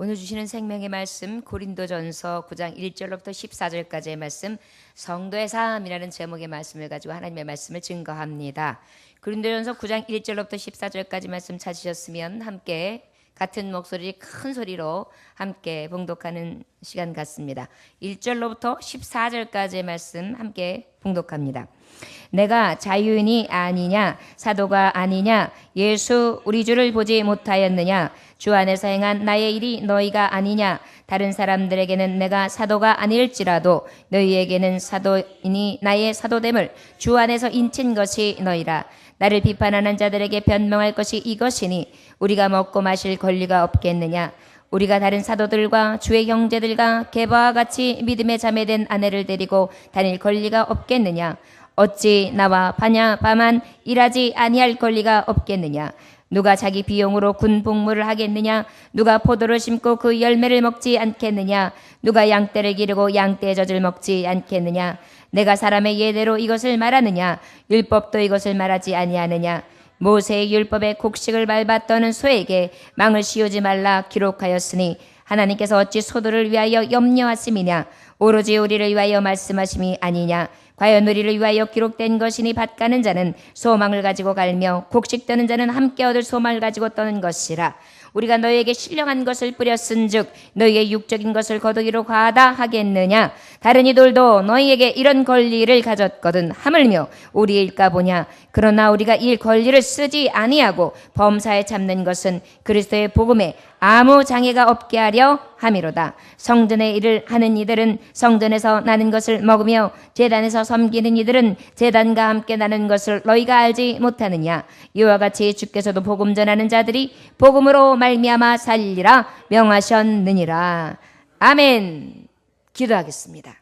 오늘 주시는 생명의 말씀 고린도전서 9장 1절로부터 14절까지의 말씀 성도의 삶이라는 제목의 말씀을 가지고 하나님의 말씀을 증거합니다. 고린도전서 9장 1절로부터 14절까지 말씀 찾으셨으면 함께 같은 목소리 큰 소리로 함께 봉독하는 시간 같습니다. 1절로부터 14절까지의 말씀 함께 봉독합니다. 내가 자유인이 아니냐 사도가 아니냐 예수 우리 주를 보지 못하였느냐 주 안에서 행한 나의 일이 너희가 아니냐 다른 사람들에게는 내가 사도가 아닐지라도 너희에게는 사도인이 나의 사도됨을 주 안에서 인친 것이 너희라. 나를 비판하는 자들에게 변명할 것이 이것이니 우리가 먹고 마실 권리가 없겠느냐. 우리가 다른 사도들과 주의 형제들과 게바와 같이 믿음에 자매된 아내를 데리고 다닐 권리가 없겠느냐. 어찌 나와 바냐바만 일하지 아니할 권리가 없겠느냐. 누가 자기 비용으로 군 복무를 하겠느냐. 누가 포도를 심고 그 열매를 먹지 않겠느냐. 누가 양떼를 기르고 양떼의 젖을 먹지 않겠느냐. 내가 사람의 예대로 이것을 말하느냐. 율법도 이것을 말하지 아니하느냐. 모세의 율법에 곡식을 밟아 떠는 소에게 망을 씌우지 말라 기록하였으니 하나님께서 어찌 소들을 위하여 염려하심이냐. 오로지 우리를 위하여 말씀하심이 아니냐. 과연 우리를 위하여 기록된 것이니 밭 가는 자는 소망을 가지고 갈며 곡식 떠는 자는 함께 얻을 소망을 가지고 떠는 것이라. 우리가 너희에게 신령한 것을 뿌렸은즉 너희의 육적인 것을 거두기로 과하다 하겠느냐. 다른 이들도 너희에게 이런 권리를 가졌거든 하물며 우리의 일까 보냐. 그러나 우리가 이 권리를 쓰지 아니하고 범사에 참는 것은 그리스도의 복음에 아무 장애가 없게 하려 함이로다. 성전의 일을 하는 이들은 성전에서 나는 것을 먹으며 제단에서 섬기는 이들은 제단과 함께 나는 것을 너희가 알지 못하느냐. 이와 같이 주께서도 복음 전하는 자들이 복음으로 말미암아 살리라 명하셨느니라. 아멘. 기도하겠습니다.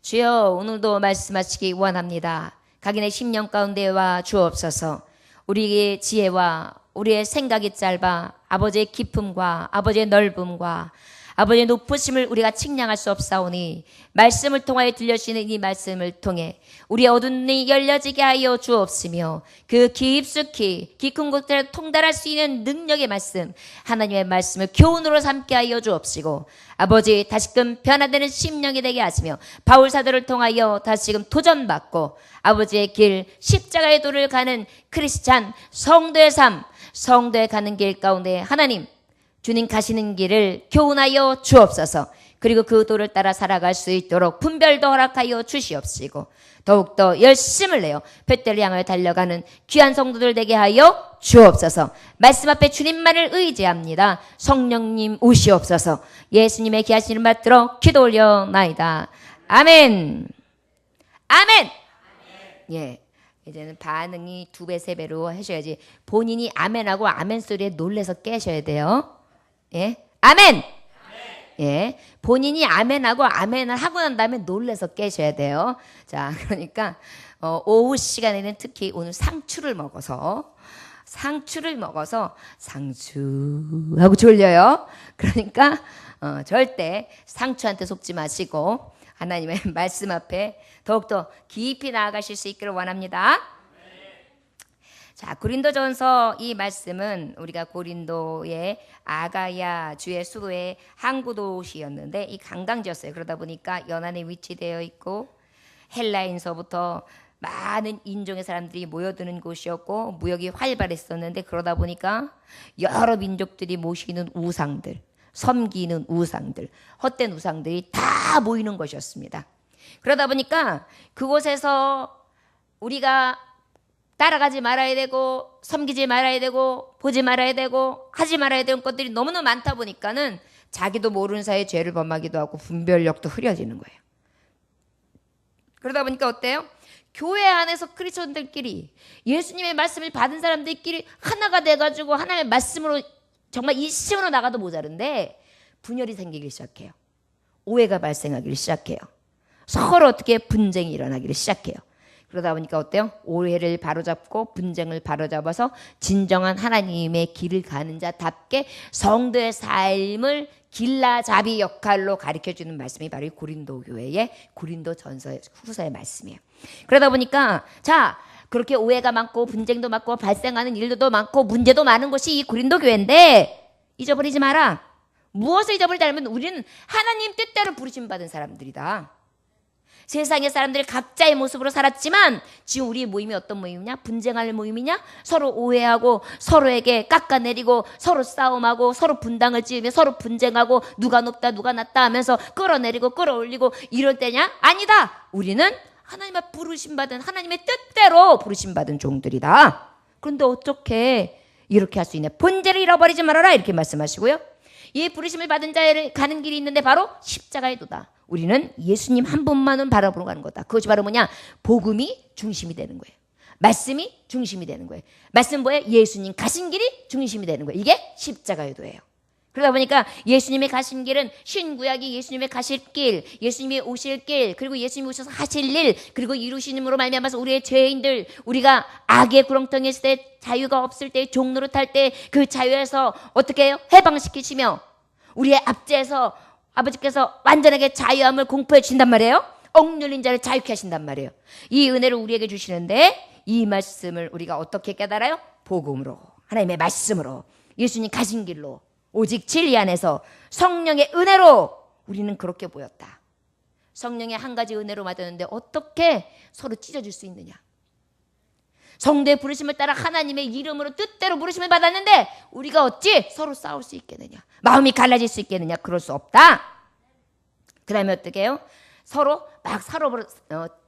주여, 오늘도 말씀하시기 원합니다. 각인의 심령 가운데와 주옵소서. 우리의 지혜와 우리의 생각이 짧아 아버지의 깊음과 아버지의 넓음과 아버지의 높으심을 우리가 측량할 수 없사오니 말씀을 통하여 들려주시는 이 말씀을 통해 우리의 어두운 눈이 열려지게 하여 주옵시며 그 깊숙이 깊은 곳들을 통달할 수 있는 능력의 말씀, 하나님의 말씀을 교훈으로 삼게 하여 주옵시고 아버지 다시금 변화되는 심령이 되게 하시며 바울 사도를 통하여 다시금 도전받고 아버지의 길 십자가의 도를 가는 크리스찬 성도의 삶, 성도에 가는 길 가운데 하나님 주님 가시는 길을 교훈하여 주옵소서. 그리고 그 도를 따라 살아갈 수 있도록 분별도 허락하여 주시옵시고 더욱더 열심을 내어 뱃대를 향하여 달려가는 귀한 성도들 되게 하여 주옵소서. 말씀 앞에 주님만을 의지합니다. 성령님 오시옵소서. 예수님의 귀하신 이름 받들어 기도 올려나이다. 아멘. 아멘. 예. 이제는 반응이 2배, 3배로 하셔야지. 본인이 아멘하고 아멘 소리에 놀래서 깨셔야 돼요. 예, 아멘. 예, 본인이 아멘하고 아멘을 하고 난 다음에 놀래서 깨셔야 돼요. 자, 그러니까 오후 시간에는 특히 오늘 상추를 먹어서 상추하고 졸려요. 그러니까 절대 상추한테 속지 마시고 하나님의 말씀 앞에 더욱더 깊이 나아가실 수 있기를 원합니다. 자, 고린도전서 이 말씀은 우리가 고린도의 아가야 주의 수도의 항구 도시였는데 이 관광지였어요. 그러다 보니까 연안에 위치되어 있고 헬라인서부터 많은 인종의 사람들이 모여드는 곳이었고 무역이 활발했었는데 그러다 보니까 여러 민족들이 모시는 우상들, 섬기는 우상들, 헛된 우상들이 다 모이는 것이었습니다. 그러다 보니까 그곳에서 우리가 따라가지 말아야 되고 섬기지 말아야 되고 보지 말아야 되고 하지 말아야 되는 것들이 너무너무 많다 보니까는 자기도 모르는 사이에 죄를 범하기도 하고 분별력도 흐려지는 거예요. 그러다 보니까 어때요? 교회 안에서 크리스천들끼리 예수님의 말씀을 받은 사람들끼리 하나가 돼가지고 하나님의 말씀으로 정말 일심으로 나가도 모자른데 분열이 생기기 시작해요. 오해가 발생하기 시작해요. 서로 어떻게 분쟁이 일어나기를 시작해요. 그러다 보니까 어때요? 오해를 바로잡고 분쟁을 바로잡아서 진정한 하나님의 길을 가는 자답게 성도의 삶을 길라잡이 역할로 가르쳐주는 말씀이 바로 이 고린도 교회의 고린도전서 후서의 말씀이에요. 그러다 보니까 자, 그렇게 오해가 많고 분쟁도 많고 발생하는 일도 많고 문제도 많은 곳이 이 고린도 교회인데 잊어버리지 마라. 무엇을 잊어버리지 않으면 우리는 하나님 뜻대로 부르심 받은 사람들이다. 세상의 사람들이 각자의 모습으로 살았지만 지금 우리의 모임이 어떤 모임이냐? 분쟁할 모임이냐? 서로 오해하고 서로에게 깎아내리고 서로 싸움하고 서로 분당을 지으며 서로 분쟁하고 누가 높다 누가 낮다 하면서 끌어내리고 끌어올리고 이럴 때냐? 아니다. 우리는 하나님의 부르심받은 하나님의 뜻대로 부르심받은 종들이다. 그런데 어떻게 이렇게 할 수 있냐? 본질을 잃어버리지 말아라 이렇게 말씀하시고요. 이 부르심을 받은 자를 가는 길이 있는데 바로 십자가의 도다. 우리는 예수님 한 분만은 바라보러 가는 거다. 그것이 바로 뭐냐? 복음이 중심이 되는 거예요. 말씀이 중심이 되는 거예요. 말씀 뭐예요? 예수님 가신 길이 중심이 되는 거예요. 이게 십자가의 도예요. 그러다 보니까 예수님의 가신 길은 신구약이 예수님의 가실 길, 예수님이 오실 길, 그리고 예수님이 오셔서 하실 일, 그리고 이루시님으로 말미암아서 우리의 죄인들, 우리가 악의 구렁텅이에 있을 때, 자유가 없을 때, 종노릇할 때 그 자유에서 어떻게 해요? 해방시키시며 우리의 압제에서 아버지께서 완전하게 자유함을 공포해 주신단 말이에요. 억눌린 자를 자유케 하신단 말이에요. 이 은혜를 우리에게 주시는데 이 말씀을 우리가 어떻게 깨달아요? 복음으로, 하나님의 말씀으로, 예수님 가신 길로, 오직 진리 안에서 성령의 은혜로 우리는 그렇게 보였다. 성령의 한 가지 은혜로 받았는데 어떻게 서로 찢어질 수 있느냐? 성도의 부르심을 따라 하나님의 이름으로 뜻대로 부르심을 받았는데 우리가 어찌 서로 싸울 수 있겠느냐? 마음이 갈라질 수 있겠느냐? 그럴 수 없다. 그 다음에 어떻게 해요? 서로 막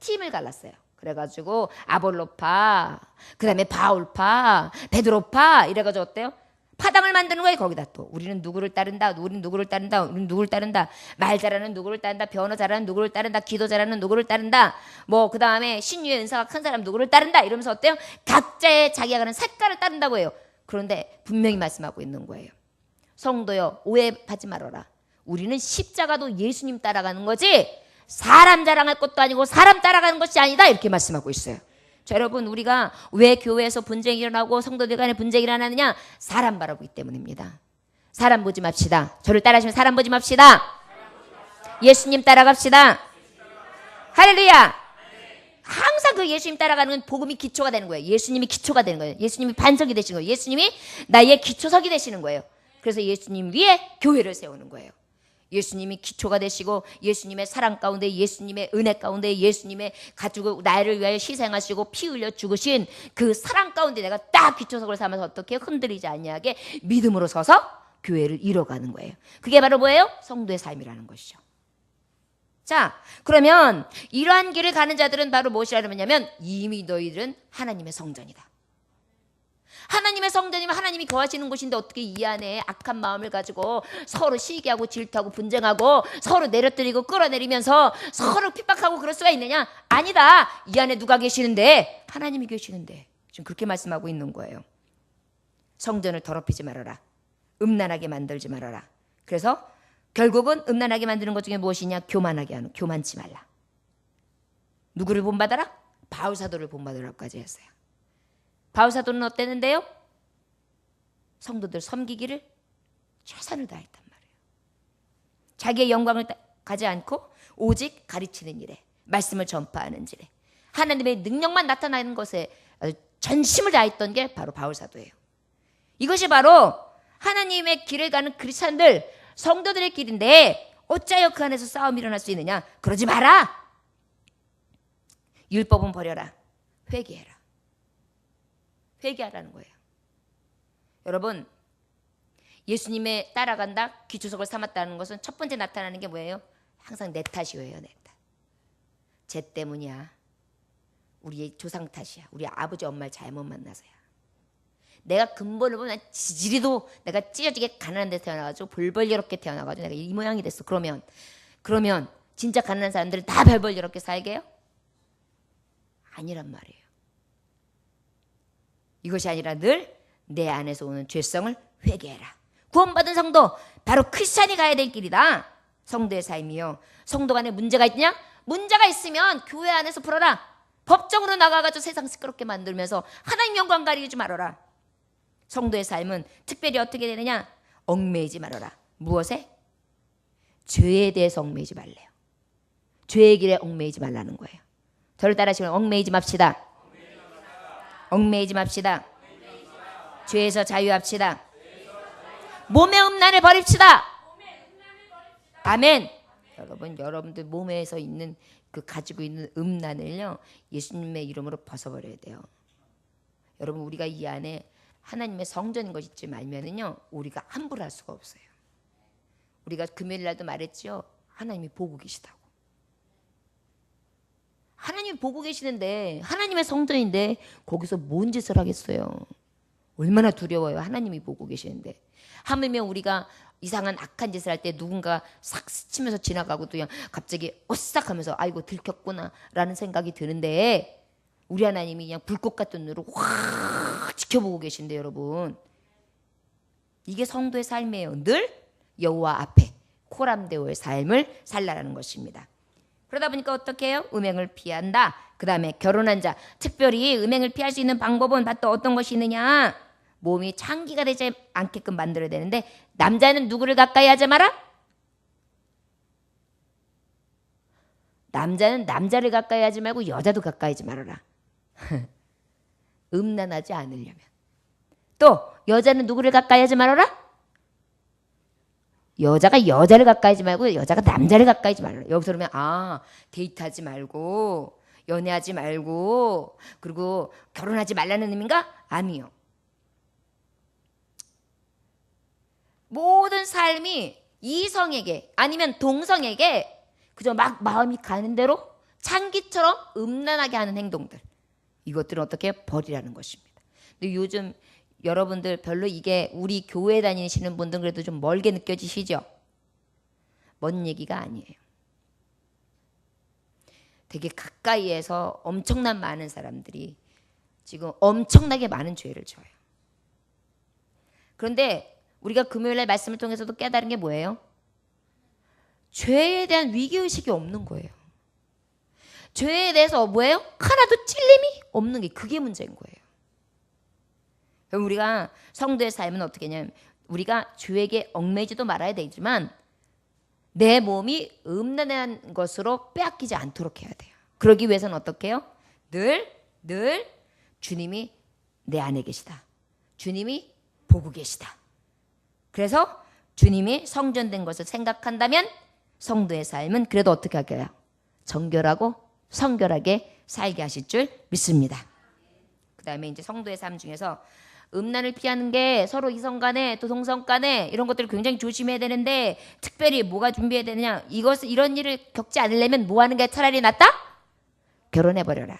팀을 갈랐어요. 그래가지고 아볼로파, 그 다음에 바울파, 베드로파 이래가지고 어때요? 파당을 만드는 거예요. 거기다 또 우리는 누구를 따른다, 우리는 누구를 따른다, 우리는 누구를 따른다, 말 잘하는 누구를 따른다, 변호 잘하는 누구를 따른다, 기도 잘하는 누구를 따른다, 뭐 그 다음에 신유의 은사가 큰 사람 누구를 따른다 이러면서 어때요? 각자의 자기가 가는 색깔을 따른다고 해요. 그런데 분명히 말씀하고 있는 거예요. 성도여 오해하지 말아라. 우리는 십자가도 예수님 따라가는 거지 사람 자랑할 것도 아니고 사람 따라가는 것이 아니다 이렇게 말씀하고 있어요. 자, 여러분 우리가 왜 교회에서 분쟁이 일어나고 성도들 간에 분쟁이 일어나느냐? 사람 바라보기 때문입니다. 사람 보지 맙시다. 저를 따라하시면 사람 보지 맙시다. 예수님 따라갑시다. 할렐루야. 항상 그 예수님 따라가는 건 복음이 기초가 되는 거예요. 예수님이 기초가 되는 거예요. 예수님이 반석이 되시는 거예요. 예수님이 나의 기초석이 되시는 거예요. 그래서 예수님 위에 교회를 세우는 거예요. 예수님이 기초가 되시고 예수님의 사랑 가운데 예수님의 은혜 가운데 예수님의 가지고 나를 위하여 희생하시고 피 흘려 죽으신 그 사랑 가운데 내가 딱 기초석을 삼아서 어떻게 흔들리지 아니하게 믿음으로 서서 교회를 이뤄가는 거예요. 그게 바로 뭐예요? 성도의 삶이라는 것이죠. 자, 그러면 이러한 길을 가는 자들은 바로 무엇이라 하냐면 이미 너희들은 하나님의 성전이다. 하나님의 성전이면 하나님이 거하시는 곳인데 어떻게 이 안에 악한 마음을 가지고 서로 시기하고 질투하고 분쟁하고 서로 내려뜨리고 끌어내리면서 서로 핍박하고 그럴 수가 있느냐? 아니다. 이 안에 누가 계시는데? 하나님이 계시는데. 지금 그렇게 말씀하고 있는 거예요. 성전을 더럽히지 말아라. 음란하게 만들지 말아라. 그래서 결국은 음란하게 만드는 것 중에 무엇이냐? 교만하게 하는, 교만치 말라. 누구를 본받아라? 바울사도를 본받으라고까지 했어요. 바울사도는 어땠는데요? 성도들 섬기기를 최선을 다했단 말이에요. 자기의 영광을 가지 않고 오직 가르치는 일에, 말씀을 전파하는 일에, 하나님의 능력만 나타나는 것에 전심을 다했던 게 바로 바울사도예요. 이것이 바로 하나님의 길을 가는 크리스찬들, 성도들의 길인데 어찌하여 그 안에서 싸움이 일어날 수 있느냐? 그러지 마라. 율법은 버려라. 회개해라. 회개하라는 거예요. 여러분, 예수님의 따라간다, 기초석을 삼았다는 것은 첫 번째 나타나는 게 뭐예요? 항상 내 탓이에요. 내 탓. 쟤 때문이야. 우리의 조상 탓이야. 우리 아버지 엄마를 잘못 만나서야. 내가 근본을 보면 지지리도 내가 찢어지게 가난한 데 태어나가지고 벌벌여롭게 태어나가지고 내가 이 모양이 됐어. 그러면 진짜 가난한 사람들은 다 벌벌여롭게 살게 해요? 아니란 말이에요. 이것이 아니라 늘 내 안에서 오는 죄성을 회개해라. 구원받은 성도, 바로 크리스찬이 가야 될 길이다. 성도의 삶이요. 성도 간에 문제가 있냐? 문제가 있으면 교회 안에서 풀어라. 법정으로 나가가지고 세상 시끄럽게 만들면서 하나님 영광 가리지 말아라. 성도의 삶은 특별히 어떻게 되느냐? 얽매이지 말아라. 무엇에? 죄에 대해서 얽매이지 말래요. 죄의 길에 얽매이지 말라는 거예요. 저를 따라하시면 얽매이지 맙시다. 얽매이지 맙시다. 죄에서 자유합시다. 몸의 음란을 버립시다. 아멘. 여러분들 몸에서 있는 그 가지고 있는 음란을요, 예수님의 이름으로 벗어버려야 돼요. 여러분, 우리가 이 안에 하나님의 성전인 것 잊지 말면은요, 우리가 함부로 할 수가 없어요. 우리가 금요일 날도 말했죠. 하나님이 보고 계시다고. 하나님이 보고 계시는데, 하나님의 성전인데 거기서 뭔 짓을 하겠어요? 얼마나 두려워요. 하나님이 보고 계시는데. 하물며 우리가 이상한 악한 짓을 할 때 누군가 싹 스치면서 지나가고 또 갑자기 오싹 하면서 아이고 들켰구나 라는 생각이 드는데, 우리 하나님이 그냥 불꽃 같은 눈으로 확 지켜보고 계신데, 여러분, 이게 성도의 삶이에요. 늘 여호와 앞에 코람데오의 삶을 살라라는 것입니다. 그러다 보니까 어떻게 해요? 음행을 피한다. 그 다음에 결혼한 자, 특별히 음행을 피할 수 있는 방법은 또 어떤 것이 있느냐? 몸이 창기가 되지 않게끔 만들어야 되는데, 남자는 누구를 가까이 하지 마라? 남자는 남자를 가까이 하지 말고 여자도 가까이 하지 말아라. 음란하지 않으려면. 또 여자는 누구를 가까이 하지 말아라? 여자가 여자를 가까이 하지 말고 여자가 남자를 가까이 하지 말아라. 여기서 그러면 데이트하지 말고 연애하지 말고 그리고 결혼하지 말라는 의미인가? 아니요. 모든 삶이 이성에게 아니면 동성에게 그저 막 마음이 가는 대로 창기처럼 음란하게 하는 행동들, 이것들은 어떻게 버리라는 것입니다. 근데 요즘 여러분들 별로 이게 우리 교회 다니시는 분들은 그래도 좀 멀게 느껴지시죠? 먼 얘기가 아니에요. 되게 가까이에서 엄청난 많은 사람들이 지금 엄청나게 많은 죄를 져요. 그런데 우리가 금요일날 말씀을 통해서도 깨달은 게 뭐예요? 죄에 대한 위기의식이 없는 거예요. 죄에 대해서 뭐예요? 하나도 찔림이 없는 게 그게 문제인 거예요. 그럼 우리가 성도의 삶은 어떻게 했냐면, 우리가 죄에게 얽매이지도 말아야 되지만 내 몸이 음란한 것으로 빼앗기지 않도록 해야 돼요. 그러기 위해서는 어떻게 해요? 늘 주님이 내 안에 계시다. 주님이 보고 계시다. 그래서 주님이 성전된 것을 생각한다면 성도의 삶은 그래도 어떻게 할까요? 정결하고 성결하게 살게 하실 줄 믿습니다. 그 다음에 이제 성도의 삶 중에서 음란을 피하는 게 서로 이성 간에 또 동성 간에 이런 것들을 굉장히 조심해야 되는데, 특별히 뭐가 준비해야 되느냐? 이런 일을 겪지 않으려면 뭐 하는 게 차라리 낫다? 결혼해버려라.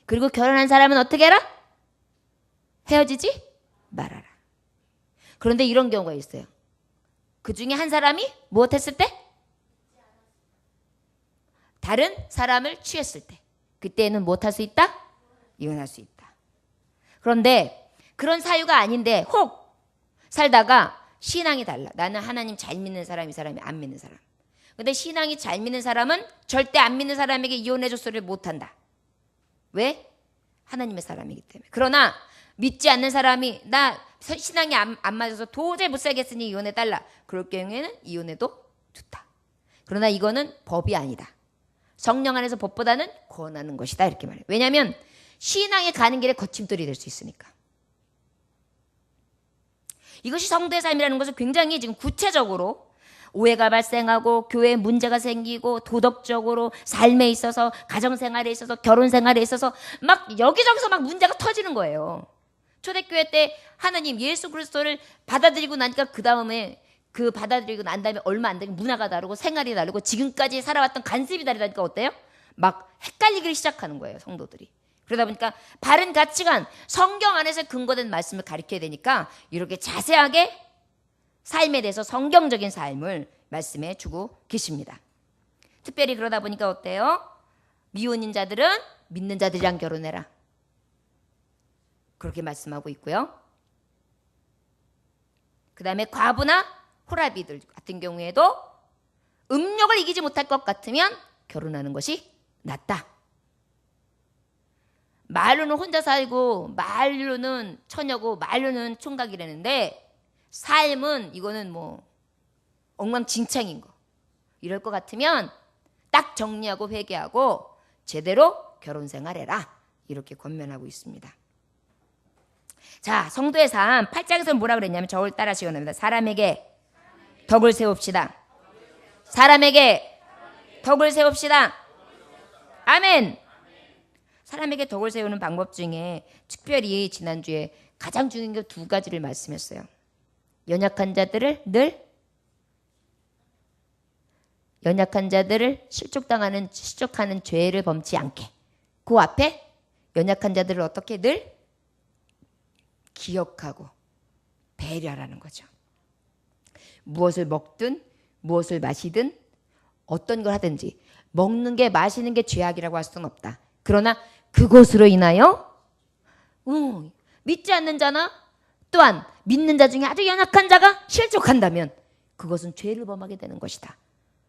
그리고 결혼한 사람은 어떻게 해라? 헤어지지 말아라. 그런데 이런 경우가 있어요. 그 중에 한 사람이 무엇했을 때? 다른 사람을 취했을 때. 그때는 무엇할 수 있다? 이혼할 수 있다. 그런데 그런 사유가 아닌데 혹 살다가 신앙이 달라. 나는 하나님 잘 믿는 사람, 이 사람이 안 믿는 사람. 근데 신앙이 잘 믿는 사람은 절대 안 믿는 사람에게 이혼해줄 소리를 못한다. 왜? 하나님의 사람이기 때문에. 그러나 믿지 않는 사람이 나 신앙이 안 맞아서 도저히 못 살겠으니 이혼해달라. 그럴 경우에는 이혼해도 좋다. 그러나 이거는 법이 아니다. 성령 안에서 법보다는 권하는 것이다. 이렇게 말해요. 왜냐하면 신앙에 가는 길에 거침돌이 될 수 있으니까. 이것이 성도의 삶이라는 것은 굉장히 지금 구체적으로 오해가 발생하고 교회에 문제가 생기고 도덕적으로 삶에 있어서 가정생활에 있어서 결혼생활에 있어서 막 여기저기서 막 문제가 터지는 거예요. 초대교회 때 하나님 예수 그리스도를 받아들이고 나니까 그 다음에 그 받아들이고 난 다음에 얼마 안 되면 문화가 다르고 생활이 다르고 지금까지 살아왔던 관습이 다르다니까 어때요? 막 헷갈리기 시작하는 거예요, 성도들이. 그러다 보니까 바른 가치관, 성경 안에서 근거된 말씀을 가르쳐야 되니까 이렇게 자세하게 삶에 대해서 성경적인 삶을 말씀해 주고 계십니다. 특별히 그러다 보니까 어때요? 미혼인 자들은 믿는 자들이랑 결혼해라. 그렇게 말씀하고 있고요. 그 다음에 과부나 호라비들 같은 경우에도 음욕을 이기지 못할 것 같으면 결혼하는 것이 낫다. 말로는 혼자 살고 말로는 처녀고 말로는 총각이라는데 삶은 이거는 뭐 엉망진창인 거. 이럴 것 같으면 딱 정리하고 회개하고 제대로 결혼생활해라. 이렇게 권면하고 있습니다. 자, 성도의 삶 8장에서는 뭐라 그랬냐면 저를 따라하시기 원합니다. 사람에게 덕을 세웁시다. 사람에게 덕을 세웁시다. 아멘. 사람에게 덕을 세우는 방법 중에 특별히 지난주에 가장 중요한 게 두 가지를 말씀했어요. 연약한 자들을 실족하는 죄를 범치 않게. 그 앞에 연약한 자들을 어떻게 늘 기억하고 배려하라는 거죠. 무엇을 먹든 무엇을 마시든 어떤 걸 하든지 먹는 게 마시는 게 죄악이라고 할 수는 없다. 그러나 그것으로 인하여 믿지 않는 자나 또한 믿는 자 중에 아주 연약한 자가 실족한다면 그것은 죄를 범하게 되는 것이다.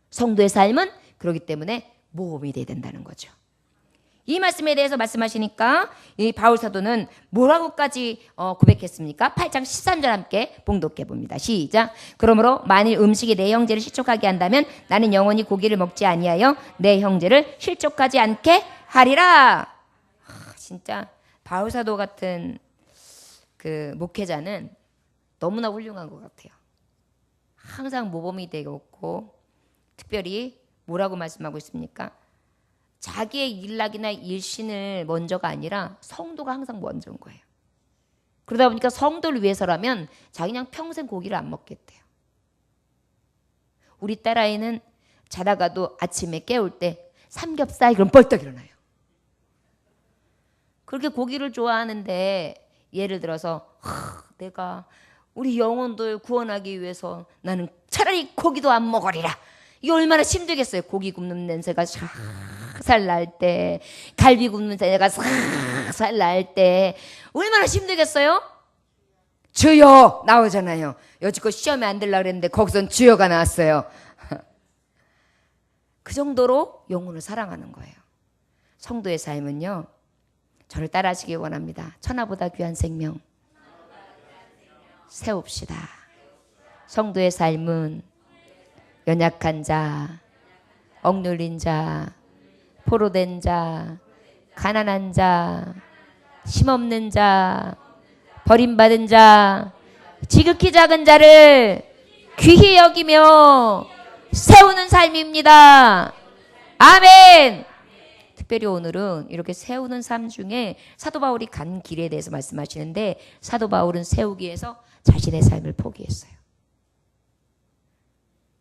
성도의 삶은 그렇기 때문에 모험이 돼야 된다는 거죠. 이 말씀에 대해서 말씀하시니까 이 바울 사도는 뭐라고까지 고백했습니까? 8장 13절 함께 봉독해 봅니다. 시작. 그러므로 만일 음식이 내 형제를 실족하게 한다면 나는 영원히 고기를 먹지 아니하여 내 형제를 실족하지 않게 하리라. 진짜 바울 사도 같은 그 목회자는 너무나 훌륭한 것 같아요. 항상 모범이 되었고 특별히 뭐라고 말씀하고 있습니까? 자기의 일락이나 일신을 먼저가 아니라 성도가 항상 먼저인 거예요. 그러다 보니까 성도를 위해서라면 자기 그냥 평생 고기를 안 먹겠대요. 우리 딸아이는 자다가도 아침에 깨울 때 삼겹살 그럼 벌떡 일어나요. 그렇게 고기를 좋아하는데 예를 들어서 내가 우리 영혼들 구원하기 위해서 나는 차라리 고기도 안 먹으리라. 이게 얼마나 힘들겠어요. 고기 굽는 냄새가 살 날 때, 갈비 굽는 냄새가 살 날 때 얼마나 힘들겠어요? 주여 나오잖아요. 여지껏 시험에 안 들려고 그랬는데 거기선 주여가 나왔어요. 그 정도로 영혼을 사랑하는 거예요. 성도의 삶은요. 저를 따라하시기 원합니다. 천하보다 귀한 생명 세웁시다. 성도의 삶은 연약한 자, 억눌린 자, 포로된 자, 가난한 자, 힘없는 자, 버림받은 자, 지극히 작은 자를 귀히 여기며 세우는 삶입니다. 아멘. 특별히 오늘은 이렇게 세우는 삶 중에 사도 바울이 간 길에 대해서 말씀하시는데 사도 바울은 세우기 위해서 자신의 삶을 포기했어요.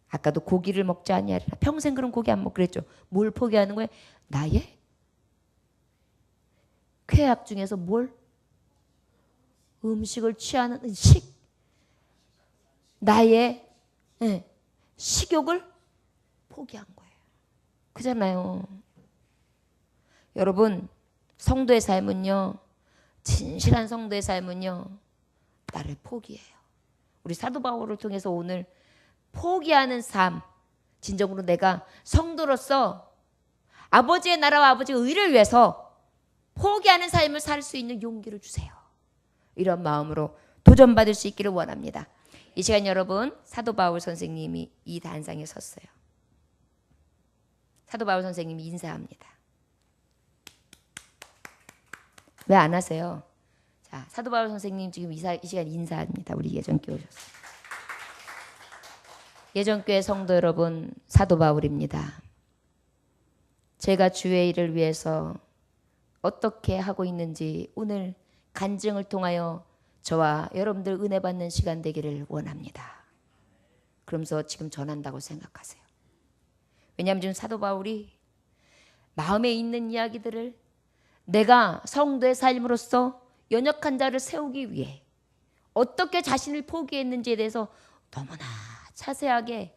아까도 고기를 먹지 아니하리라. 평생 그런 고기 안 먹고 그랬죠. 뭘 포기하는 거예요? 나의 쾌락 중에서 뭘? 음식을 취하는 나의 식욕을 포기한 거예요. 그잖아요. 여러분, 성도의 삶은요, 진실한 성도의 삶은요, 나를 포기해요. 우리 사도 바울을 통해서 오늘 포기하는 삶, 진정으로 내가 성도로서 아버지의 나라와 아버지의 의를 위해서 포기하는 삶을 살 수 있는 용기를 주세요. 이런 마음으로 도전받을 수 있기를 원합니다. 이 시간 여러분, 사도 바울 선생님이 이 단상에 섰어요. 사도 바울 선생님이 인사합니다. 왜 안 하세요? 자, 사도 바울 선생님 지금 이 시간 인사합니다. 우리 예전교회 오셨어요. 예전교회 성도 여러분, 사도 바울입니다. 제가 주의 일을 위해서 어떻게 하고 있는지 오늘 간증을 통하여 저와 여러분들 은혜 받는 시간 되기를 원합니다. 그러면서 지금 전한다고 생각하세요. 왜냐하면 지금 사도 바울이 마음에 있는 이야기들을 내가 성도의 삶으로서 연약한 자를 세우기 위해 어떻게 자신을 포기했는지에 대해서 너무나 자세하게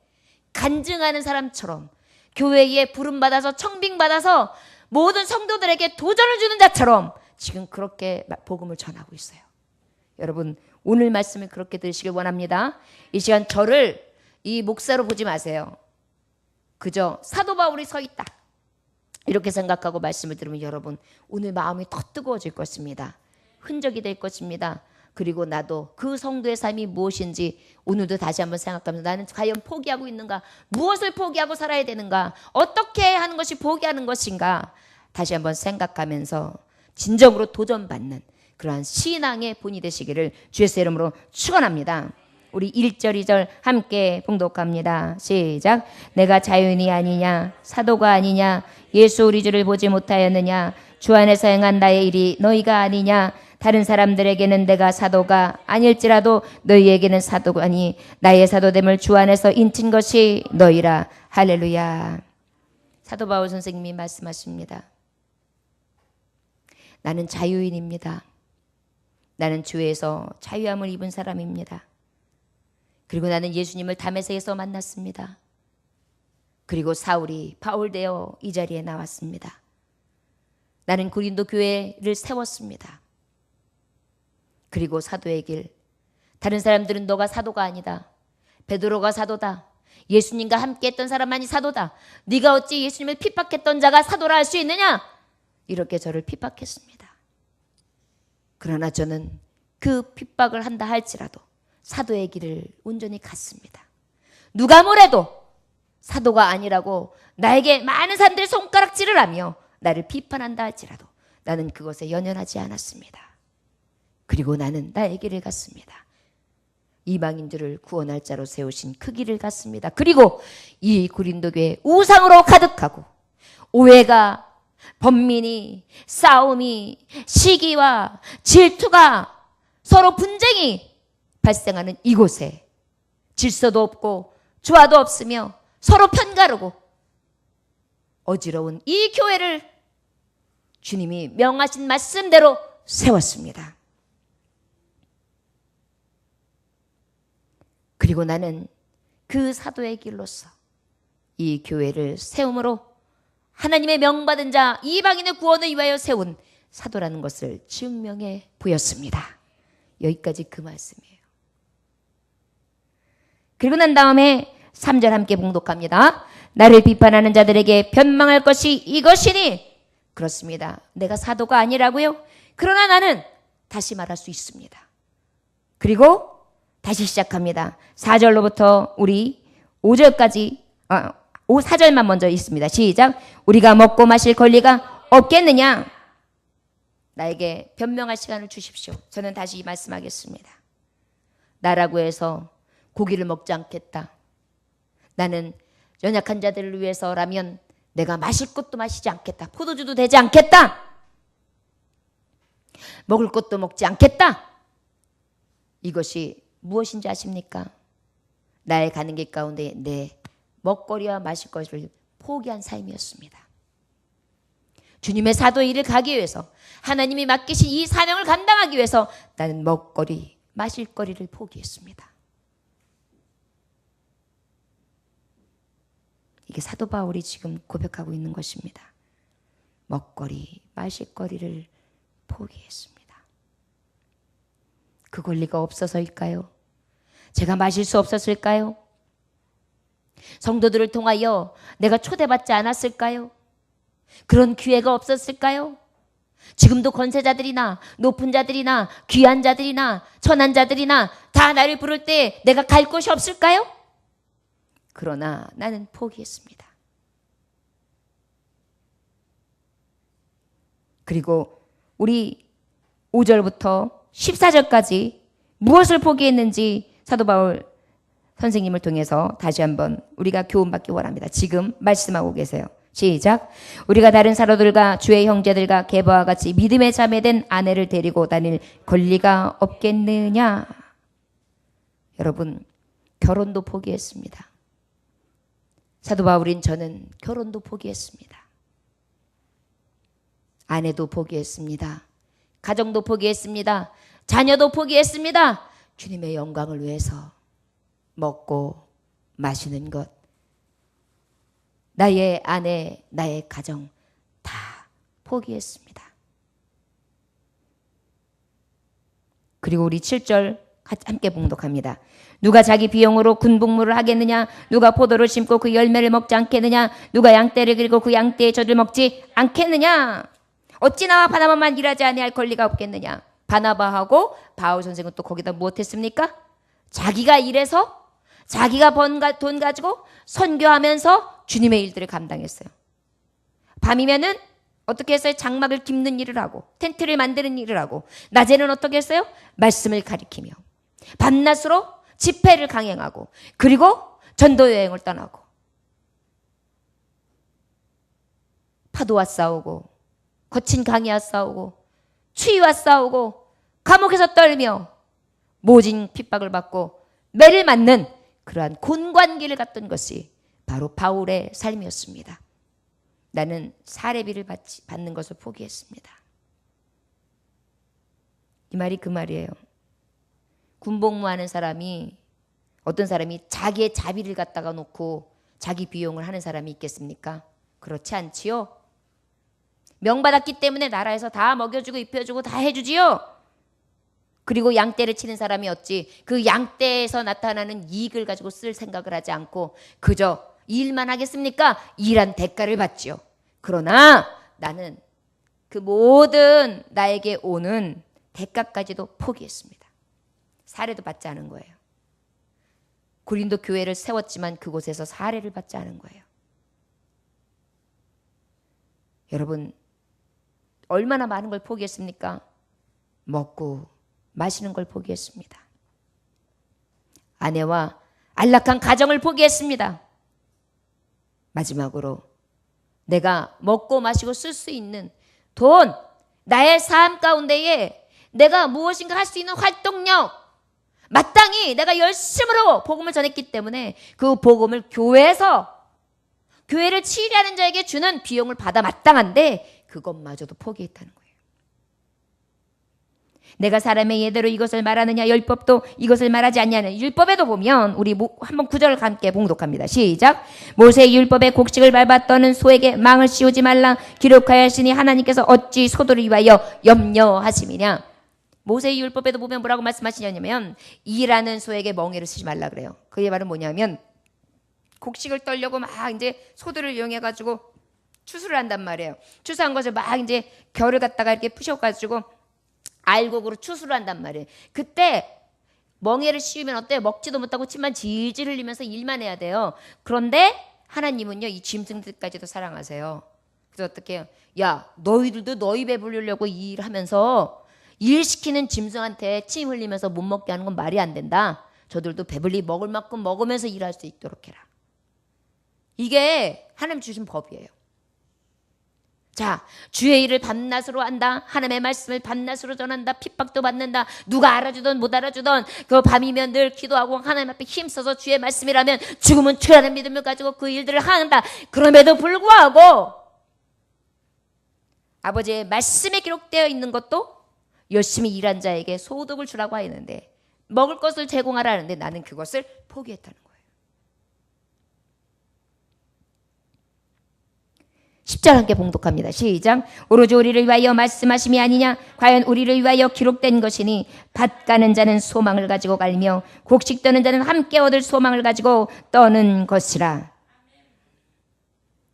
간증하는 사람처럼 교회에 부름받아서 청빙받아서 모든 성도들에게 도전을 주는 자처럼 지금 그렇게 복음을 전하고 있어요. 여러분 오늘 말씀을 그렇게 들으시길 원합니다. 이 시간 저를 이 목사로 보지 마세요. 그저 사도 바울이 서 있다 이렇게 생각하고 말씀을 들으면 여러분 오늘 마음이 더 뜨거워질 것입니다. 흔적이 될 것입니다. 그리고 나도 그 성도의 삶이 무엇인지 오늘도 다시 한번 생각하면서 나는 과연 포기하고 있는가? 무엇을 포기하고 살아야 되는가? 어떻게 하는 것이 포기하는 것인가? 다시 한번 생각하면서 진정으로 도전받는 그러한 신앙의 본이 되시기를 주의 이름으로 축원합니다. 우리 1절 2절 함께 봉독합니다. 시작. 내가 자유인이 아니냐 사도가 아니냐 예수 우리 주를 보지 못하였느냐 주 안에서 행한 나의 일이 너희가 아니냐 다른 사람들에게는 내가 사도가 아닐지라도 너희에게는 사도가 아니 나의 사도됨을 주 안에서 인친 것이 너희라. 할렐루야. 사도 바울 선생님이 말씀하십니다. 나는 자유인입니다. 나는 주에서 자유함을 입은 사람입니다. 그리고 나는 예수님을 다메섹에서 만났습니다. 그리고 사울이 바울 되어 이 자리에 나왔습니다. 나는 고린도 교회를 세웠습니다. 그리고 사도의 길. 다른 사람들은 너가 사도가 아니다. 베드로가 사도다. 예수님과 함께 했던 사람만이 사도다. 네가 어찌 예수님을 핍박했던 자가 사도라 할 수 있느냐? 이렇게 저를 핍박했습니다. 그러나 저는 그 핍박을 한다 할지라도 사도의 길을 온전히 갔습니다. 누가 뭐래도 사도가 아니라고 나에게 많은 사람들이 손가락질을 하며 나를 비판한다 할지라도 나는 그것에 연연하지 않았습니다. 그리고 나는 나의 길을 갔습니다. 이방인들을 구원할 자로 세우신 그 길을 갔습니다. 그리고 이 고린도 교회 우상으로 가득하고 오해가 번민이 싸움이 시기와 질투가 서로 분쟁이 발생하는 이곳에 질서도 없고 조화도 없으며 서로 편가르고 어지러운 이 교회를 주님이 명하신 말씀대로 세웠습니다. 그리고 나는 그 사도의 길로서 이 교회를 세움으로 하나님의 명받은 자 이방인의 구원을 위하여 세운 사도라는 것을 증명해 보였습니다. 여기까지 그 말씀이에요. 그리고 난 다음에 3절 함께 봉독합니다. 나를 비판하는 자들에게 변망할 것이 이것이니. 그렇습니다. 내가 사도가 아니라고요? 그러나 나는 다시 말할 수 있습니다. 그리고 다시 시작합니다. 4절로부터 우리 5절까지 4절만 먼저 있습니다. 시작. 우리가 먹고 마실 권리가 없겠느냐? 나에게 변명할 시간을 주십시오. 저는 다시 말씀하겠습니다. 나라고 해서 고기를 먹지 않겠다. 나는 연약한 자들을 위해서라면 내가 마실 것도 마시지 않겠다. 포도주도 되지 않겠다. 먹을 것도 먹지 않겠다. 이것이 무엇인지 아십니까? 나의 가는 길 가운데 내 먹거리와 마실 것을 포기한 삶이었습니다. 주님의 사도의 일을 가기 위해서 하나님이 맡기신 이 사명을 감당하기 위해서 나는 먹거리, 마실거리를 포기했습니다. 이게 사도 바울이 지금 고백하고 있는 것입니다. 먹거리, 마실거리를 포기했습니다. 그 권리가 없어서일까요? 제가 마실 수 없었을까요? 성도들을 통하여 내가 초대받지 않았을까요? 그런 기회가 없었을까요? 지금도 권세자들이나 높은 자들이나 귀한 자들이나 천한 자들이나 다 나를 부를 때 내가 갈 곳이 없을까요? 그러나 나는 포기했습니다. 그리고 우리 5절부터 14절까지 무엇을 포기했는지 사도 바울 선생님을 통해서 다시 한번 우리가 교훈받기 원합니다. 지금 말씀하고 계세요. 시작. 우리가 다른 사도들과 주의 형제들과 게바와 같이 믿음에 자매된 아내를 데리고 다닐 권리가 없겠느냐? 여러분, 결혼도 포기했습니다. 사도 바울인 저는 결혼도 포기했습니다. 아내도 포기했습니다. 가정도 포기했습니다. 자녀도 포기했습니다. 주님의 영광을 위해서 먹고 마시는 것, 나의 아내, 나의 가정 다 포기했습니다. 그리고 우리 7절 함께 봉독합니다. 누가 자기 비용으로 군복무를 하겠느냐? 누가 포도를 심고 그 열매를 먹지 않겠느냐? 누가 양떼를 기르고 그 양떼의 젖을 먹지 않겠느냐? 어찌 나와 바나바만 일하지 아니할 권리가 없겠느냐? 바나바하고 바울 선생은 또 거기다 무엇했습니까? 자기가 일해서 자기가 번 돈 가지고 선교하면서 주님의 일들을 감당했어요. 밤이면은 어떻게 했어요? 장막을 깁는 일을 하고 텐트를 만드는 일을 하고 낮에는 어떻게 했어요? 말씀을 가리키며 밤낮으로 집회를 강행하고 그리고 전도 여행을 떠나고 파도와 싸우고 거친 강야와 싸우고 추위와 싸우고 감옥에서 떨며 모진 핍박을 받고 매를 맞는 그러한 곤관기를 갔던 것이 바로 바울의 삶이었습니다. 나는 사례비를 받는 것을 포기했습니다. 이 말이 그 말이에요. 군복무하는 사람이 어떤 사람이 자기의 자비를 갖다가 놓고 자기 비용을 하는 사람이 있겠습니까? 그렇지 않지요. 명받았기 때문에 나라에서 다 먹여주고 입혀주고 다 해주지요. 그리고 양떼를 치는 사람이 어찌 그 양떼에서 나타나는 이익을 가지고 쓸 생각을 하지 않고 그저 일만 하겠습니까? 일한 대가를 받지요. 그러나 나는 그 모든 나에게 오는 대가까지도 포기했습니다. 사례도 받지 않은 거예요. 고린도 교회를 세웠지만 그곳에서 사례를 받지 않은 거예요. 여러분 얼마나 많은 걸 포기했습니까? 먹고 마시는 걸 포기했습니다. 아내와 안락한 가정을 포기했습니다. 마지막으로 내가 먹고 마시고 쓸 수 있는 돈, 나의 삶 가운데에 내가 무엇인가 할 수 있는 활동력, 마땅히 내가 열심으로 복음을 전했기 때문에 그 복음을 교회를 치리하는 자에게 주는 비용을 받아 마땅한데 그것마저도 포기했다는 거예요. 내가 사람의 예대로 이것을 말하느냐 율법도 이것을 말하지 않냐는 율법에도 보면 우리 한번 구절을 함께 봉독합니다. 시작. 모세의 율법에 곡식을 밟아 떠는 소에게 망을 씌우지 말라 기록하였으니 하나님께서 어찌 소도를 위하여 염려하심이냐. 모세의 율법에도 보면 뭐라고 말씀하시냐면 일하는 소에게 멍에를 쓰지 말라 그래요. 그의 말은 뭐냐면 곡식을 떨려고 막 이제 소들을 이용해 가지고 추수를 한단 말이에요. 추수한 것을 막 이제 결을 갖다가 이렇게 푸셔 가지고 알곡으로 추수를 한단 말이에요. 그때 멍에를 씌우면 어때요? 먹지도 못하고 침만 질질 흘리면서 일만 해야 돼요. 그런데 하나님은요 이 짐승들까지도 사랑하세요. 그래서 어떻게 해요? 야 너희들도 너희 배부르려고 일하면서 일 시키는 짐승한테 침 흘리면서 못 먹게 하는 건 말이 안 된다. 저들도 배불리 먹을 만큼 먹으면서 일할 수 있도록 해라. 이게 하나님 주신 법이에요. 자, 주의 일을 밤낮으로 한다. 하나님의 말씀을 밤낮으로 전한다. 핍박도 받는다. 누가 알아주든 못 알아주든 그 밤이면 늘 기도하고 하나님 앞에 힘써서 주의 말씀이라면 죽음은 죄라는 믿음을 가지고 그 일들을 한다. 그럼에도 불구하고 아버지의 말씀에 기록되어 있는 것도 열심히 일한 자에게 소득을 주라고 하였는데 먹을 것을 제공하라 하는데 나는 그것을 포기했다는 거예요. 10절 함께 봉독합니다. 시작. 오로지 우리를 위하여 말씀하심이 아니냐 과연 우리를 위하여 기록된 것이니 밭 가는 자는 소망을 가지고 갈며 곡식 떠는 자는 함께 얻을 소망을 가지고 떠는 것이라.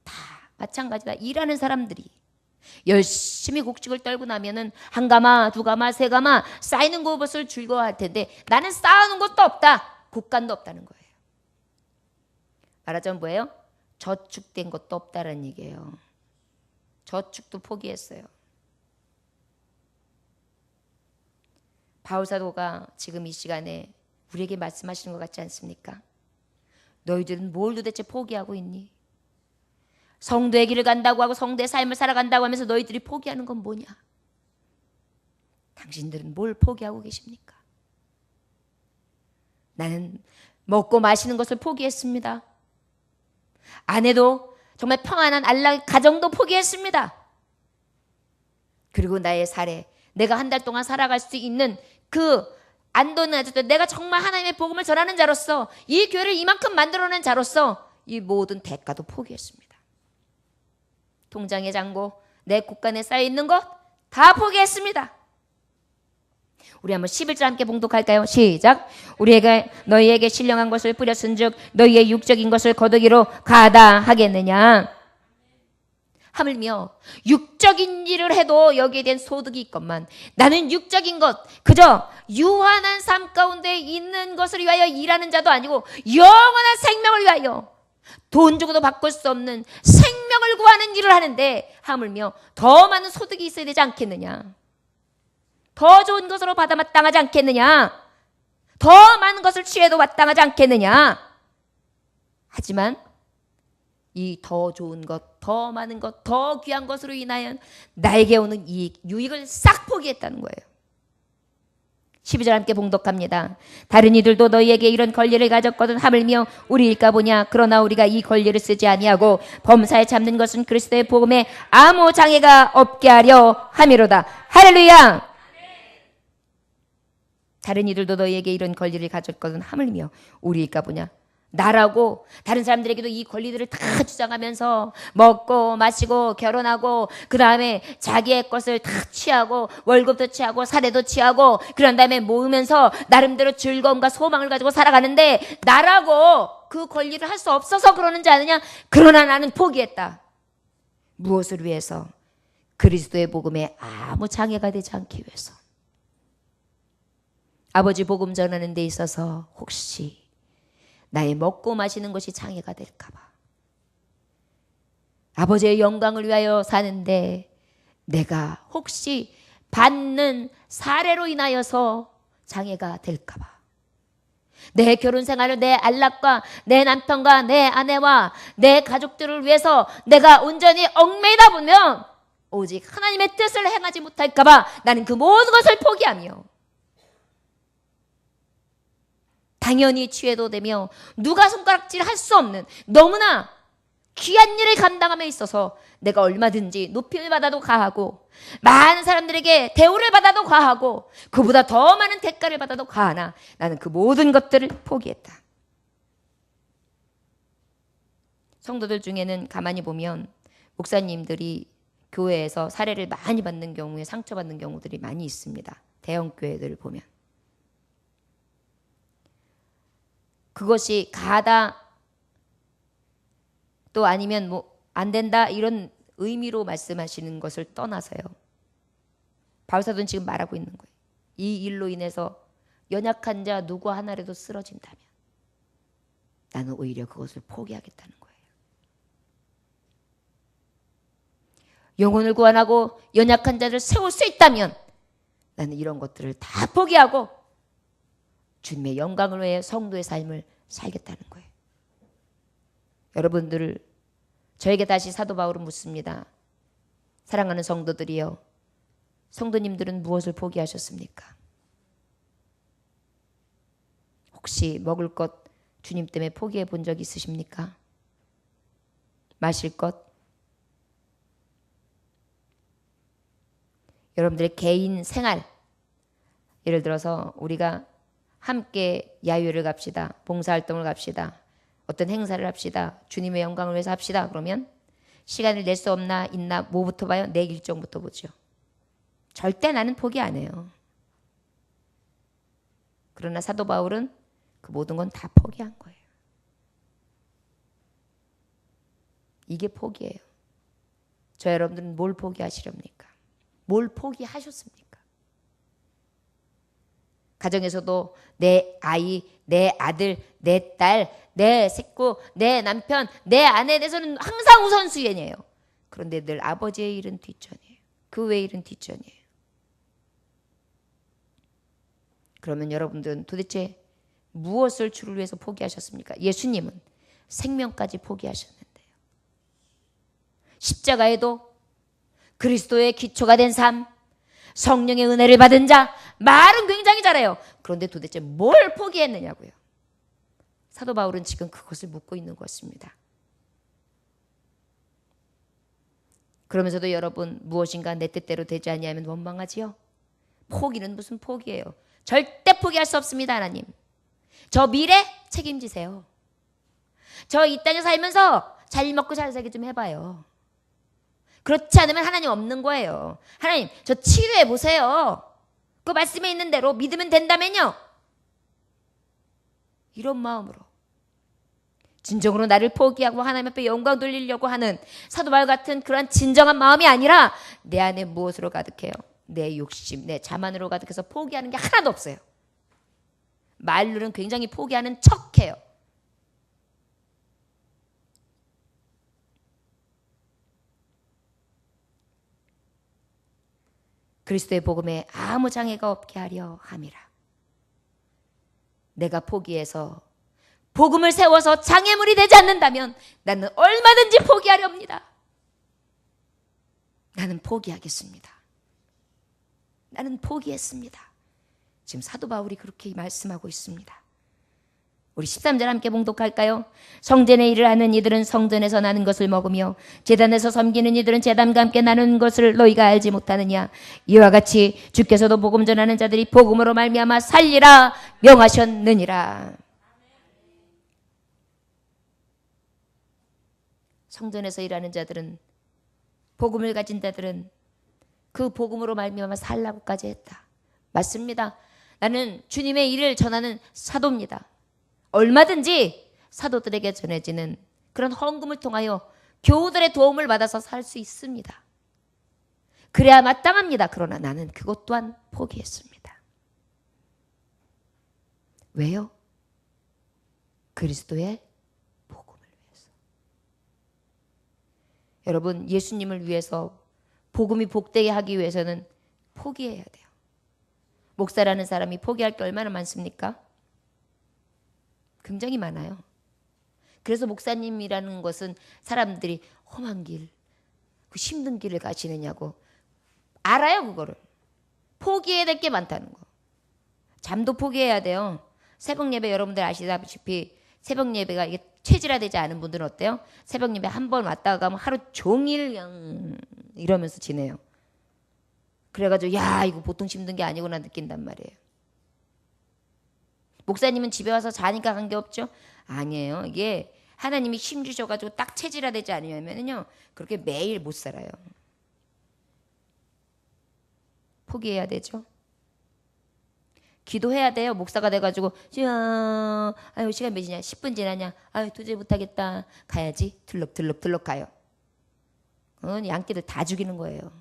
다 마찬가지다. 일하는 사람들이 열심히 곡식을 떨고 나면은 한 가마, 두 가마, 세 가마 쌓이는 것을 즐거워할 텐데 나는 쌓아놓은 것도 없다. 곡간도 없다는 거예요. 말하자면 뭐예요? 저축된 것도 없다는 얘기예요. 저축도 포기했어요. 바울 사도가 지금 이 시간에 우리에게 말씀하시는 것 같지 않습니까? 너희들은 뭘 도대체 포기하고 있니? 성도의 길을 간다고 하고 성도의 삶을 살아간다고 하면서 너희들이 포기하는 건 뭐냐? 당신들은 뭘 포기하고 계십니까? 나는 먹고 마시는 것을 포기했습니다. 아내도 정말 평안한 안락의 가정도 포기했습니다. 그리고 나의 사례, 내가 한 달 동안 살아갈 수 있는 그 안도는 아직도 내가 정말 하나님의 복음을 전하는 자로서 이 교회를 이만큼 만들어낸 자로서 이 모든 대가도 포기했습니다. 통장의 잔고, 내 곳간에 쌓여있는 것 다 포기했습니다. 우리 한번 11절 함께 봉독할까요? 시작. 우리에게 너희에게 신령한 것을 뿌렸은즉 너희의 육적인 것을 거두기로 가다하겠느냐. 하물며 육적인 일을 해도 여기에 대한 소득이 있건만 나는 육적인 것 그저 유한한 삶 가운데 있는 것을 위하여 일하는 자도 아니고 영원한 생명을 위하여 돈 주고도 바꿀 수 없는 생명을 구하는 일을 하는데 하물며 더 많은 소득이 있어야 되지 않겠느냐. 더 좋은 것으로 받아 마땅하지 않겠느냐. 더 많은 것을 취해도 마땅하지 않겠느냐. 하지만 이 더 좋은 것, 더 많은 것, 더 귀한 것으로 인하여 나에게 오는 이익, 유익을 싹 포기했다는 거예요. 12절 함께 봉독합니다. 다른 이들도 너희에게 이런 권리를 가졌거든 하물며 우리 일까 보냐. 그러나 우리가 이 권리를 쓰지 아니하고 범사에 잡는 것은 그리스도의 복음에 아무 장애가 없게 하려 함이로다. 할렐루야. 다른 이들도 너희에게 이런 권리를 가졌거든 하물며 우리 일까 보냐. 나라고 다른 사람들에게도 이 권리들을 다 주장하면서 먹고 마시고 결혼하고 그 다음에 자기의 것을 다 취하고 월급도 취하고 사례도 취하고 그런 다음에 모으면서 나름대로 즐거움과 소망을 가지고 살아가는데 나라고 그 권리를 할 수 없어서 그러는지 아느냐. 그러나 나는 포기했다. 무엇을 위해서? 그리스도의 복음에 아무 장애가 되지 않기 위해서. 아버지 복음 전하는 데 있어서 혹시 나의 먹고 마시는 것이 장애가 될까 봐. 아버지의 영광을 위하여 사는데 내가 혹시 받는 사례로 인하여서 장애가 될까 봐. 내 결혼 생활을 내 안락과 내 남편과 내 아내와 내 가족들을 위해서 내가 온전히 얽매이다 보면 오직 하나님의 뜻을 행하지 못할까 봐 나는 그 모든 것을 포기하며 당연히 취해도 되며 누가 손가락질 할 수 없는 너무나 귀한 일을 감당함에 있어서 내가 얼마든지 높임을 받아도 가하고 많은 사람들에게 대우를 받아도 가하고 그보다 더 많은 대가를 받아도 가하나 나는 그 모든 것들을 포기했다. 성도들 중에는 가만히 보면 목사님들이 교회에서 사례를 많이 받는 경우에 상처받는 경우들이 많이 있습니다. 대형 교회들을 보면. 그것이 가다 또 아니면 뭐 안 된다 이런 의미로 말씀하시는 것을 떠나서요. 바울사도는 지금 말하고 있는 거예요. 이 일로 인해서 연약한 자 누구 하나라도 쓰러진다면 나는 오히려 그것을 포기하겠다는 거예요. 영혼을 구원하고 연약한 자를 세울 수 있다면 나는 이런 것들을 다 포기하고 주님의 영광을 위해 성도의 삶을 살겠다는 거예요. 여러분들을 저에게 다시 사도 바울은 묻습니다. 사랑하는 성도들이여, 성도님들은 무엇을 포기하셨습니까? 혹시 먹을 것 주님 때문에 포기해 본 적 있으십니까? 마실 것? 여러분들의 개인 생활, 예를 들어서 우리가 함께 야유를 갑시다. 봉사활동을 갑시다. 어떤 행사를 합시다. 주님의 영광을 위해서 합시다. 그러면 시간을 낼 수 없나 있나 뭐부터 봐요? 내 일정부터 보죠. 절대 나는 포기 안 해요. 그러나 사도 바울은 그 모든 건 다 포기한 거예요. 이게 포기예요. 저 여러분들은 뭘 포기하시렵니까? 뭘 포기하셨습니까? 가정에서도 내 아이, 내 아들, 내 딸, 내 식구, 내 남편, 내 아내에 대해서는 항상 우선순위예요. 그런데 늘 아버지의 일은 뒷전이에요. 그 외의 일은 뒷전이에요. 그러면 여러분들은 도대체 무엇을 주를 위해서 포기하셨습니까? 예수님은 생명까지 포기하셨는데요. 십자가에도 그리스도의 기초가 된 삶, 성령의 은혜를 받은 자, 말은 굉장히 잘해요. 그런데 도대체 뭘 포기했느냐고요. 사도 바울은 지금 그것을 묻고 있는 것입니다. 그러면서도 여러분 무엇인가 내 뜻대로 되지 아니하면 원망하지요? 포기는 무슨 포기예요. 절대 포기할 수 없습니다. 하나님. 저 미래 책임지세요. 저 이 땅에 살면서 잘 먹고 잘 살게 좀 해봐요. 그렇지 않으면 하나님 없는 거예요. 하나님 저 치료해 보세요. 그 말씀에 있는 대로 믿으면 된다면요. 이런 마음으로 진정으로 나를 포기하고 하나님 앞에 영광 돌리려고 하는 사도 바울 같은 그런 진정한 마음이 아니라 내 안에 무엇으로 가득해요? 내 욕심, 내 자만으로 가득해서 포기하는 게 하나도 없어요. 말로는 굉장히 포기하는 척해요. 그리스도의 복음에 아무 장애가 없게 하려 함이라. 내가 포기해서 복음을 세워서 장애물이 되지 않는다면 나는 얼마든지 포기하렵니다. 나는 포기하겠습니다. 나는 포기했습니다. 지금 사도 바울이 그렇게 말씀하고 있습니다. 우리 13절 함께 봉독할까요? 성전의 일을 하는 이들은 성전에서 나는 것을 먹으며 제단에서 섬기는 이들은 제단과 함께 나누는 것을 너희가 알지 못하느냐. 이와 같이 주께서도 복음 전하는 자들이 복음으로 말미암아 살리라 명하셨느니라. 성전에서 일하는 자들은, 복음을 가진 자들은 그 복음으로 말미암아 살라고까지 했다. 맞습니다. 나는 주님의 일을 전하는 사도입니다. 얼마든지 사도들에게 전해지는 그런 헌금을 통하여 교우들의 도움을 받아서 살 수 있습니다. 그래야 마땅합니다. 그러나 나는 그것 또한 포기했습니다. 왜요? 그리스도의 복음을 위해서. 여러분, 예수님을 위해서 복음이 복되게 하기 위해서는 포기해야 돼요. 목사라는 사람이 포기할 게 얼마나 많습니까? 굉장히 많아요. 그래서 목사님이라는 것은 사람들이 험한 길, 그 힘든 길을 가시느냐고 알아요. 그거를 포기해야 될 게 많다는 거. 잠도 포기해야 돼요. 새벽 예배 여러분들 아시다시피 새벽 예배가 이게 체질화되지 않은 분들은 어때요? 새벽 예배 한 번 왔다가 가면 하루 종일 그냥 이러면서 지내요. 그래가지고 야 이거 보통 힘든 게 아니구나 느낀단 말이에요. 목사님은 집에 와서 자니까 관계없죠? 아니에요. 이게 하나님이 힘 주셔가지고 딱 체질화되지 않으면요 그렇게 매일 못 살아요. 포기해야 되죠. 기도해야 돼요. 목사가 돼가지고 아유 시간 몇이냐 10분 지나냐 아유 도저히 못하겠다 가야지 들럭 가요. 양떼들 다 죽이는 거예요.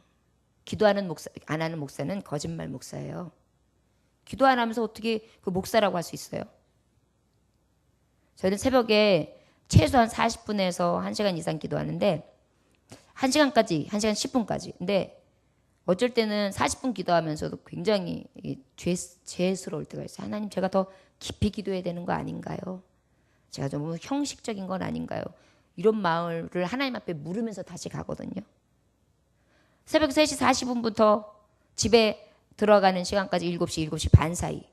기도하는 목사 안 하는 목사는 거짓말 목사예요. 기도 안 하면서 어떻게 그 목사라고 할 수 있어요? 저는 새벽에 최소한 40분에서 1시간 이상 기도하는데 1시간 10분까지. 근데 어쩔 때는 40분 기도하면서도 굉장히 죄스러울 때가 있어요. 하나님 제가 더 깊이 기도해야 되는 거 아닌가요? 제가 좀 형식적인 건 아닌가요? 이런 마음을 하나님 앞에 물으면서 다시 가거든요. 새벽 3시 40분부터 집에 들어가는 시간까지 7시 반 사이.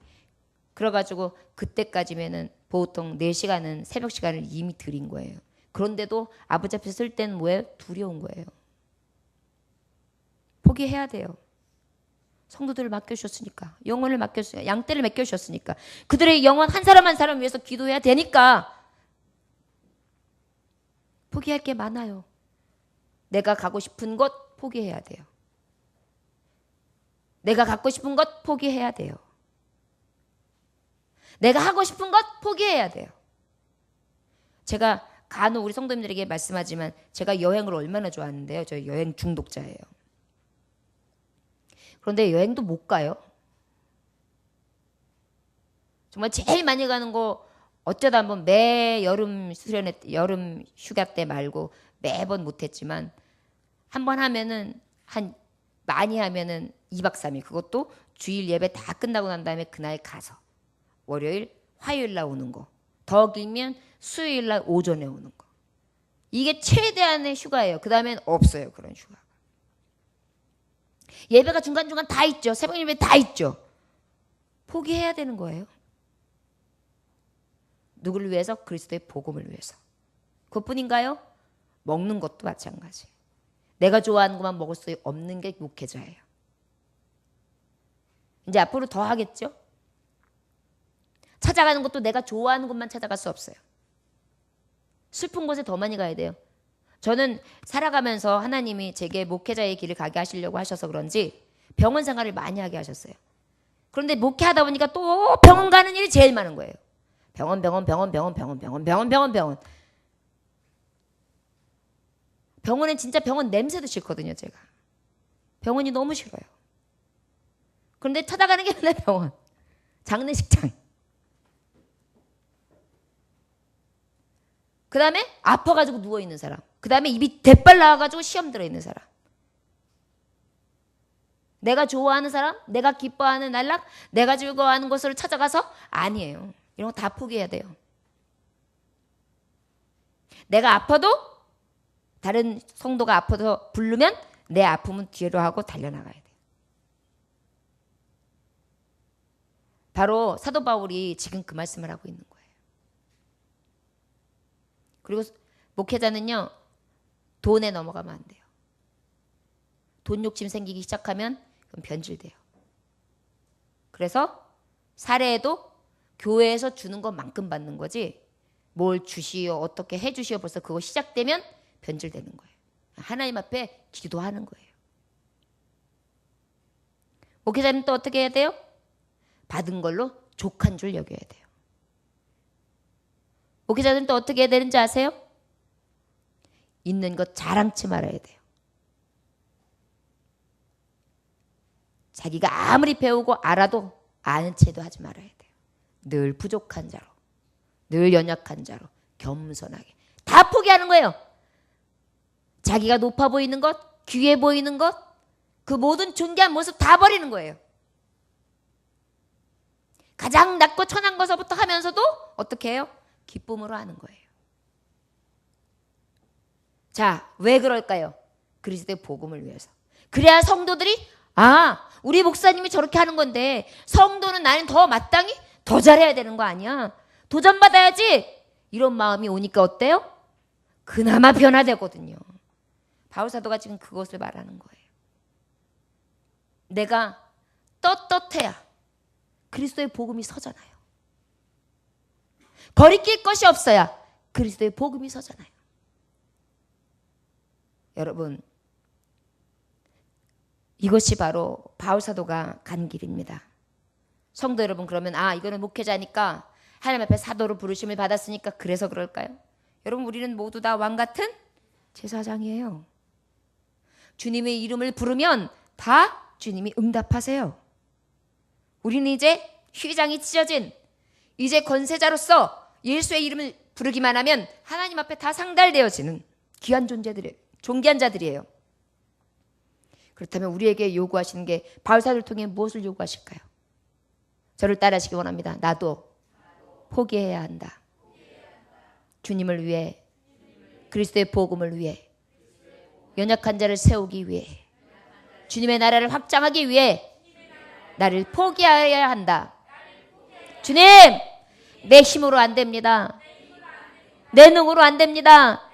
그래가지고 그때까지면은 보통 4시간은 새벽 시간을 이미 드린 거예요. 그런데도 아버지 앞에 쓸 때는 뭐예요? 두려운 거예요. 포기해야 돼요. 성도들을 맡겨주셨으니까. 영혼을 맡겨주셨으니까. 양떼를 맡겨주셨으니까. 그들의 영혼 한 사람 한 사람 위해서 기도해야 되니까. 포기할 게 많아요. 내가 가고 싶은 곳 포기해야 돼요. 내가 갖고 싶은 것 포기해야 돼요. 내가 하고 싶은 것 포기해야 돼요. 제가 간혹 우리 성도님들에게 말씀하지만 제가 여행을 얼마나 좋아하는데요. 저 여행 중독자예요. 그런데 여행도 못 가요. 정말 제일 많이 가는 거 어쩌다 한번 매 여름 휴가 때 말고 매번 못했지만 한번 하면은 많이 하면은 2박 3일 그것도 주일 예배 다 끝나고 난 다음에 그날 가서 월요일 화요일 날 오는 거 더 길면 수요일 날 오전에 오는 거 이게 최대한의 휴가예요. 그 다음엔 없어요. 그런 휴가가. 예배가 중간중간 다 있죠. 새벽 예배 다 있죠. 포기해야 되는 거예요. 누구를 위해서? 그리스도의 복음을 위해서. 그것뿐인가요? 먹는 것도 마찬가지. 내가 좋아하는 것만 먹을 수 없는 게 목회자예요. 이제 앞으로 더 하겠죠? 찾아가는 것도 내가 좋아하는 것만 찾아갈 수 없어요. 슬픈 곳에 더 많이 가야 돼요. 저는 살아가면서 하나님이 제게 목회자의 길을 가게 하시려고 하셔서 그런지 병원 생활을 많이 하게 하셨어요. 그런데 목회하다 보니까 또 병원 가는 일이 제일 많은 거예요. 병원. 병원은 진짜 병원 냄새도 싫거든요, 제가. 병원이 너무 싫어요. 그런데 찾아가는 게 맨날 병원. 장례식장. 그 다음에 아파가지고 누워있는 사람. 그 다음에 입이 대빨 나와가지고 시험 들어있는 사람. 내가 좋아하는 사람, 내가 기뻐하는 날락, 내가 즐거워하는 곳으로 찾아가서 아니에요. 이런 거 다 포기해야 돼요. 내가 아파도 다른 성도가 아파서 부르면 내 아픔은 뒤로 하고 달려나가야 돼요. 바로 사도 바울이 지금 그 말씀을 하고 있는 거예요. 그리고 목회자는요, 돈에 넘어가면 안 돼요. 돈 욕심 생기기 시작하면 그럼 변질돼요. 그래서 사례에도 교회에서 주는 것만큼 받는 거지, 뭘 주시오, 어떻게 해주시오, 벌써 그거 시작되면 변질되는 거예요. 하나님 앞에 기도하는 거예요. 목회자는 또 어떻게 해야 돼요? 받은 걸로 족한 줄 여겨야 돼요. 목회자는 또 어떻게 해야 되는지 아세요? 있는 것 자랑치 말아야 돼요. 자기가 아무리 배우고 알아도 아는 체도 하지 말아야 돼요. 늘 부족한 자로, 늘 연약한 자로 겸손하게 다 포기하는 거예요. 자기가 높아 보이는 것, 귀해 보이는 것, 그 모든 존귀한 모습 다 버리는 거예요. 가장 낮고 천한 것서부터 하면서도 어떻게 해요? 기쁨으로 하는 거예요. 자, 왜 그럴까요? 그리스도의 복음을 위해서. 그래야 성도들이 우리 목사님이 저렇게 하는 건데 성도는 나는 더 마땅히 더 잘해야 되는 거 아니야? 도전받아야지. 이런 마음이 오니까 어때요? 그나마 변화되거든요. 바울사도가 지금 그것을 말하는 거예요. 내가 떳떳해야 그리스도의 복음이 서잖아요. 거리낄 것이 없어야 그리스도의 복음이 서잖아요. 여러분, 이것이 바로 바울사도가 간 길입니다. 성도 여러분, 그러면 이거는 목회자니까 하나님 앞에 사도로 부르심을 받았으니까 그래서 그럴까요? 여러분, 우리는 모두 다 왕같은 제사장이에요. 주님의 이름을 부르면 다 주님이 응답하세요. 우리는 이제 휘장이 찢어진 이제 권세자로서 예수의 이름을 부르기만 하면 하나님 앞에 다 상달되어지는 귀한 존귀한 자들이에요. 그렇다면 우리에게 요구하시는 게 바울사도를 통해 무엇을 요구하실까요? 저를 따라하시기 원합니다. 나도 포기해야 한다. 주님을 위해, 그리스도의 복음을 위해, 연약한 자를 세우기 위해, 주님의 나라를 확장하기 위해 나를 포기해야 한다. 주님, 내 힘으로 안 됩니다. 내 능으로 안 됩니다.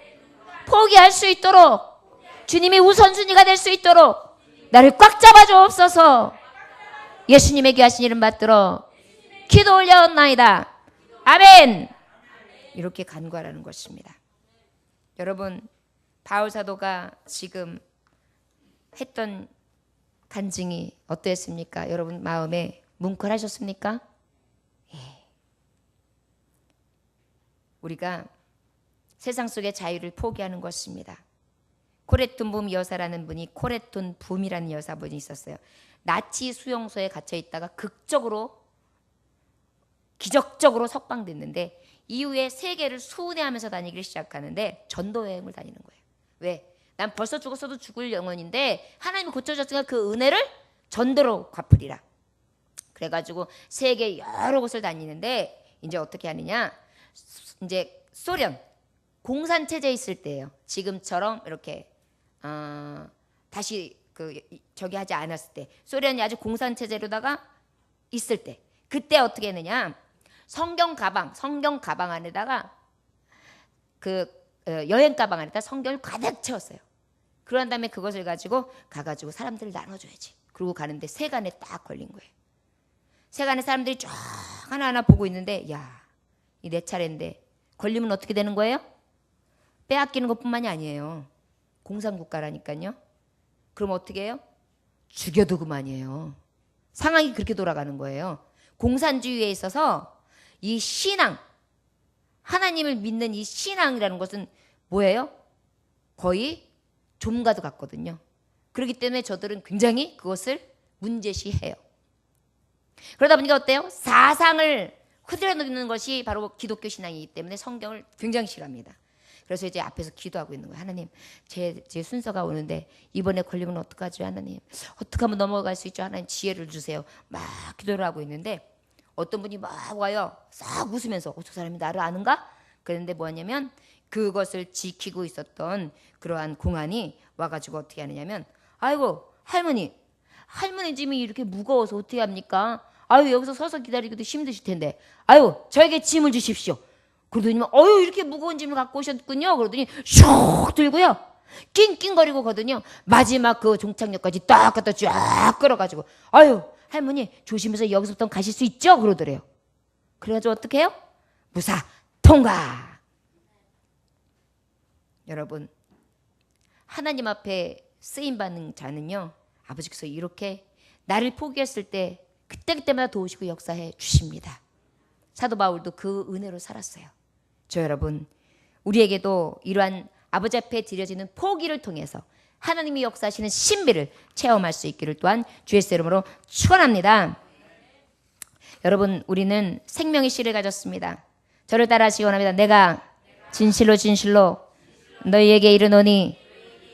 포기할 수 있도록, 주님이 우선순위가 될 수 있도록 나를 꽉 잡아 주옵소서. 예수님의 귀하신 이름 받들어 기도 올려옵나이다. 아멘. 이렇게 간구하라는 것입니다. 여러분, 바울사도가 지금 했던 간증이 어땠습니까? 여러분 마음에 뭉클하셨습니까? 예. 우리가 세상 속의 자유를 포기하는 것입니다. 코레톤 붐 여사라는 분이, 코레톤 붐이라는 여사분이 있었어요. 나치 수용소에 갇혀 있다가 기적적으로 석방됐는데 이후에 세계를 순회하면서 다니기를 시작하는데 전도 여행을 다니는 거예요. 왜? 난 벌써 죽었어도 죽을 영혼인데 하나님이 고쳐줬으니까 그 은혜를 전도로 갚으리라. 그래가지고 세계 여러 곳을 다니는데 이제 어떻게 하느냐? 이제 소련 공산체제에 있을 때예요. 지금처럼 이렇게 다시 저기 하지 않았을 때, 소련이 아주 공산체제로다가 있을 때, 그때 어떻게 했느냐? 성경 가방 안에다가 여행 가방 안에다 성경을 가득 채웠어요. 그런 다음에 그것을 가가지고 사람들을 나눠줘야지. 그러고 가는데 세간에 딱 걸린 거예요. 세간에 사람들이 쫙 하나하나 보고 있는데, 이 내 차례인데 걸리면 어떻게 되는 거예요? 빼앗기는 것뿐만이 아니에요. 공산국가라니까요. 그럼 어떻게 해요? 죽여도 그만이에요. 상황이 그렇게 돌아가는 거예요. 공산주의에 있어서 이 신앙, 하나님을 믿는 이 신앙이라는 것은 뭐예요? 거의 좀과도 같거든요. 그렇기 때문에 저들은 굉장히 그것을 문제시해요. 그러다 보니까 어때요? 사상을 흐트러놓는 것이 바로 기독교 신앙이기 때문에 성경을 굉장히 싫어합니다. 그래서 이제 앞에서 기도하고 있는 거예요. 하나님, 제 순서가 오는데 이번에 걸리면 어떡하죠? 하나님, 어떻게 하면 넘어갈 수 있죠? 하나님, 지혜를 주세요. 막 기도를 하고 있는데 어떤 분이 막 와요. 싹 웃으면서 저 사람이 나를 아는가? 그런데 뭐냐면 그것을 지키고 있었던 그러한 공안이 와가지고 어떻게 하느냐면 아이고 할머니 짐이 이렇게 무거워서 어떻게 합니까? 아유 여기서 서서 기다리기도 힘드실 텐데 아유 저에게 짐을 주십시오. 그러더니 어유 이렇게 무거운 짐을 갖고 오셨군요. 그러더니 슉 들고요. 낑낑거리고 거든요. 마지막 그 종착역까지 딱 갖다 쫙 끌어가지고 아유 할머니 조심해서 여기서부터 가실 수 있죠? 그러더래요. 그래가지고 어떻게 해요? 무사 통과. 여러분 하나님 앞에 쓰임받는 자는요 아버지께서 이렇게 나를 포기했을 때 그때그때마다 도우시고 역사해 주십니다. 사도 바울도 그 은혜로 살았어요. 저 여러분 우리에게도 이러한 아버지 앞에 드려지는 포기를 통해서 하나님이 역사하시는 신비를 체험할 수 있기를 또한 주의 이름으로 축원합니다. 여러분 우리는 생명의 씨를 가졌습니다. 저를 따라하시기 원합니다. 내가 진실로 너희에게 이르노니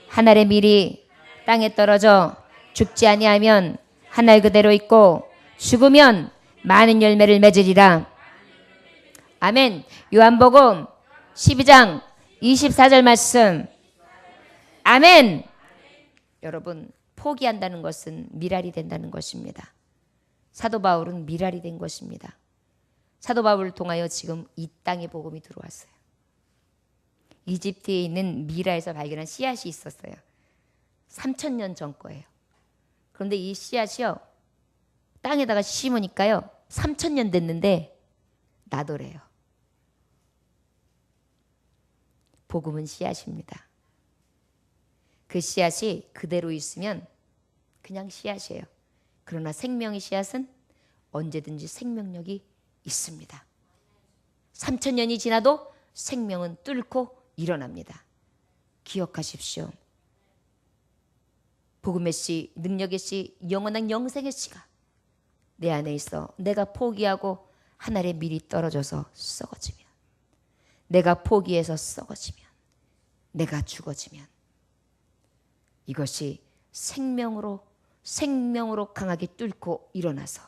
한 알의 밀이 땅에 떨어져 죽지 아니하면 한 알 그대로 있고 죽으면 많은 열매를 맺으리라. 아멘. 요한복음 12장 24절 말씀. 아멘. 여러분 포기한다는 것은 미랄이 된다는 것입니다. 사도 바울은 미랄이 된 것입니다. 사도 바울을 통하여 지금 이 땅에 복음이 들어왔어요. 이집트에 있는 미라에서 발견한 씨앗이 있었어요. 3000년 전 거예요. 그런데 이 씨앗이요 땅에다가 심으니까요 3000년 됐는데 나더래요. 복음은 씨앗입니다. 그 씨앗이 그대로 있으면 그냥 씨앗이에요. 그러나 생명의 씨앗은 언제든지 생명력이 있습니다. 3000년이 지나도 생명은 뚫고 일어납니다. 기억하십시오. 복음의 씨, 능력의 씨, 영원한 영생의 씨가 내 안에 있어 내가 포기하고 하늘의 밀이 떨어져서 썩어지면 내가 포기해서 썩어지면 내가 죽어지면 이것이 생명으로 강하게 뚫고 일어나서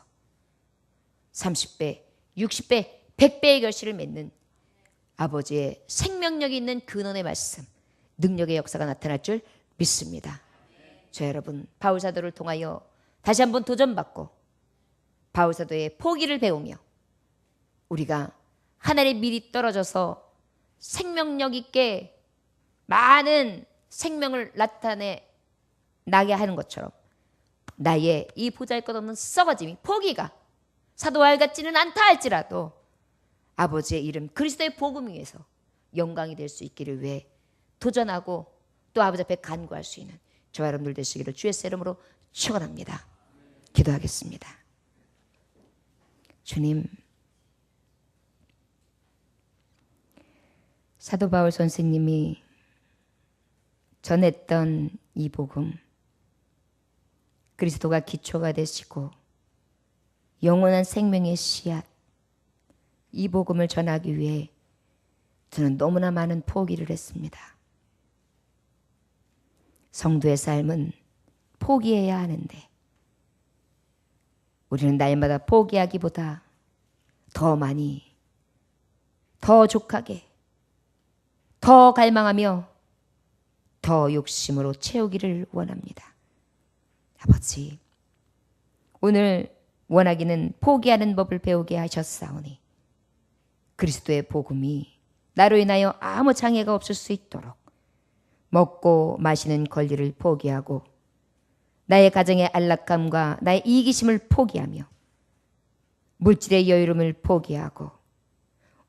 30배, 60배, 100배의 결실을 맺는 아버지의 생명력이 있는 근원의 말씀, 능력의 역사가 나타날 줄 믿습니다. 저 여러분 바울사도를 통하여 다시 한번 도전받고 바울사도의 포기를 배우며 우리가 하늘의 밀이 떨어져서 생명력 있게 많은 생명을 나게 하는 것처럼 나의 이 보잘것없는 썩어짐이 포기가 사도와 같지는 않다 할지라도 아버지의 이름 그리스도의 복음 위에서 영광이 될 수 있기를 위해 도전하고 또 아버지 앞에 간구할 수 있는 저와 여러분들 되시기를 주의 이름으로 축원합니다. 기도하겠습니다. 주님, 사도 바울 선생님이 전했던 이 복음, 그리스도가 기초가 되시고 영원한 생명의 씨앗, 이 복음을 전하기 위해 저는 너무나 많은 포기를 했습니다. 성도의 삶은 포기해야 하는데 우리는 날마다 포기하기보다 더 많이, 더 족하게, 더 갈망하며 더 욕심으로 채우기를 원합니다. 아버지, 오늘 원하기는 포기하는 법을 배우게 하셨사오니 그리스도의 복음이 나로 인하여 아무 장애가 없을 수 있도록 먹고 마시는 권리를 포기하고 나의 가정의 안락함과 나의 이기심을 포기하며 물질의 여유로움을 포기하고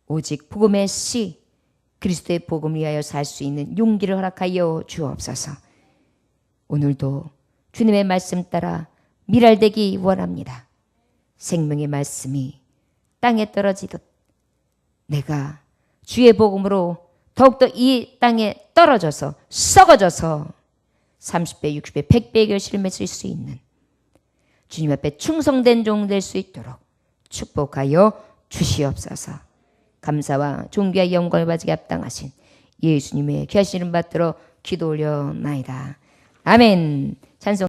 오직 복음의 씨 그리스도의 복음을 위하여 살 수 있는 용기를 허락하여 주옵소서. 오늘도 주님의 말씀 따라 밀알되기 원합니다. 생명의 말씀이 땅에 떨어지듯 내가 주의 복음으로 더욱더 이 땅에 떨어져서 썩어져서 30배, 60배, 100배의 결실을 맺을 수 있는 주님 앞에 충성된 종 될 수 있도록 축복하여 주시옵소서. 감사와 존귀와 영광을 받게 합당하신 예수님의 귀하신 이름 받들어 기도 올려나이다. 아멘. 찬송.